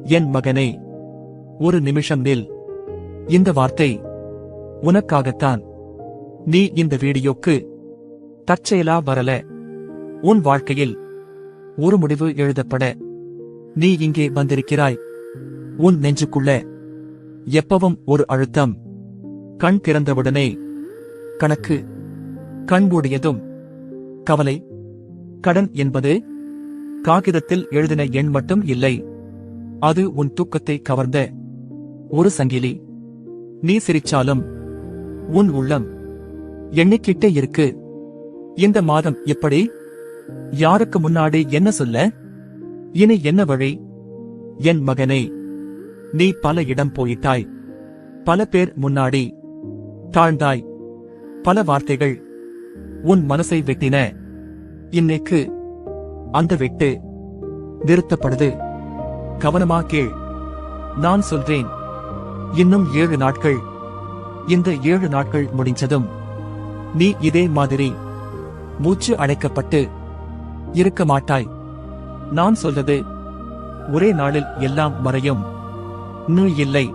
என் மகனே, ஒரு நிமிஷம் நில். இந்த வார்த்தை உனக்காகத்தான். நீ இந்த வீடியோக்கு தற்செயலா வரல. உன் வாழ்க்கையில் ஒரு முடிவு எழுதப்பட நீ இங்கே வந்திருக்கிறாய். உன் நெஞ்சுக்குள்ள எப்பவும் ஒரு அழுத்தம். கண் திறந்தவுடனே கணக்கு, கண் மூடியதும் கவலை. கடன் என்பது காகிதத்தில் எழுதின எண் மட்டும் இல்லை. அது உன் தூக்கத்தை கவர்ந்த ஒரு சங்கிலி. நீ சிரிச்சாலும் உன் உள்ளம் எண்ணிக்கிட்டே இருக்கு. இந்த மாதம் எப்படி? யாருக்கு முன்னாடி என்ன சொல்ல? இனி என்ன வழி? என் மகனே, நீ பல இடம் போயிட்டாய். பல பேர் முன்னாடி தாழ்ந்தாய். பல வார்த்தைகள் உன் மனசை வெட்டின. இன்னைக்கு அந்த வெட்டு நிறுத்தப்படுது. கவனமா கேள். நான் சொல்றேன், இன்னும் 7 நாட்கள். இந்த 7 நாட்கள் முடிஞ்சதும் நீ இதே மாதிரி மூச்சு அடைக்கப்பட்டு இருக்க மாட்டாய். நான் சொல்றது ஒரே நாளில் எல்லாம் மறையும். நீ இல்லை.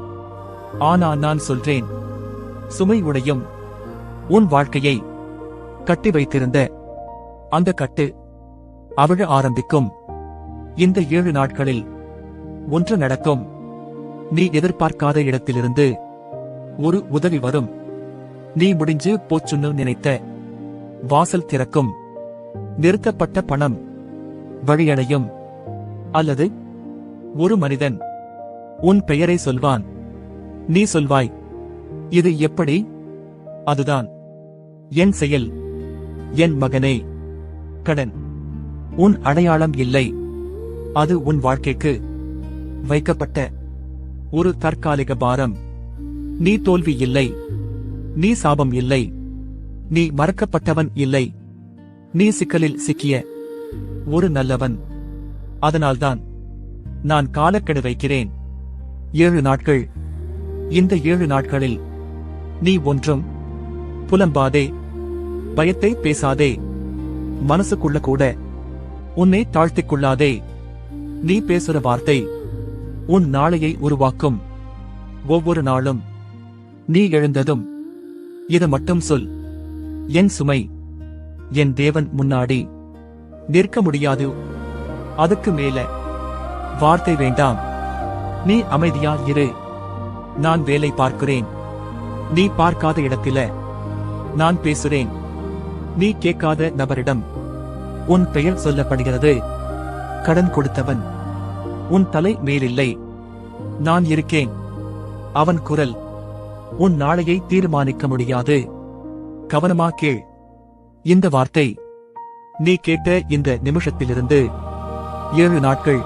ஆனா நான் சொல்றேன், சுமை உடையும். உன் வாழ்க்கையை கட்டி வைத்திருந்த அந்த கட்டு அவிழ ஆரம்பிக்கும். இந்த 7 நாட்களில் ஒன்று நடக்கும். நீ எதிர்பார்க்காத இடத்திலிருந்து ஒரு உதவி வரும். நீ முடிஞ்சு போச்சுன்னு நினைத்த வாசல் திறக்கும். நிறுத்தப்பட்ட பணம் வழியடையும். அல்லது ஒரு மனிதன் உன் பெயரை சொல்வான். நீ சொல்வாய், இது எப்படி? அதுதான் என் செயல். என் மகனே, கடன் உன் அடையாளம் இல்லை. அது உன் வாழ்க்கைக்கு வைக்கப்பட்ட ஒரு தற்காலிக பாரம். நீ தோல்வி இல்லை. நீ சாபம் இல்லை. நீ மறக்கப்பட்டவன் இல்லை. நீ சிக்கலில் சிக்கிய ஒரு நல்லவன். அதனால்தான் நான் காலக்கெடு வைக்கிறேன். 7 நாட்கள். இந்த 7 நாட்களில் நீ ஒன்றும் புலம்பாதே. பயத்தை பேசாதே. மனசுக்குள்ள கூட உன்னை தாழ்த்திக் கொள்ளாதே. நீ பேசுற வார்த்தை உன் நாளையை உருவாக்கும். ஒவ்வொரு நாளும் நீ எழுந்ததும் இதை மட்டும் சொல், என் சுமை என் தேவன் முன்னாடி நிற்க முடியாது. அதுக்கு மேல வார்த்தை வேண்டாம். நீ அமைதியா இரு. நான் வேலை பார்க்கிறேன். நீ பார்க்காத இடத்தில நான் பேசுறேன். நீ கேட்காத நபரிடம் உன் பெயர் சொல்லப்படுகிறது. கடன் கொடுத்தவன் உன் தலை மேலில்லை. நான் இருக்கேன். அவன் குரல் உன் நாளையை தீர்மானிக்க முடியாது. கவனமா கேள். இந்த வார்த்தை நீ கேட்ட இந்த நிமிஷத்திலிருந்து 7 நாட்கள்.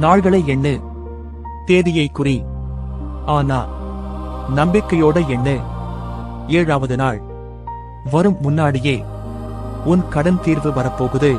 நாள்களை எண்ணு. தேதியை குறி. ஆனா நம்பிக்கையோட எண்ணு. 7வது நாள் வரும் முன்னாடியே உன் கடன் தீர்வு வரப்போகுது.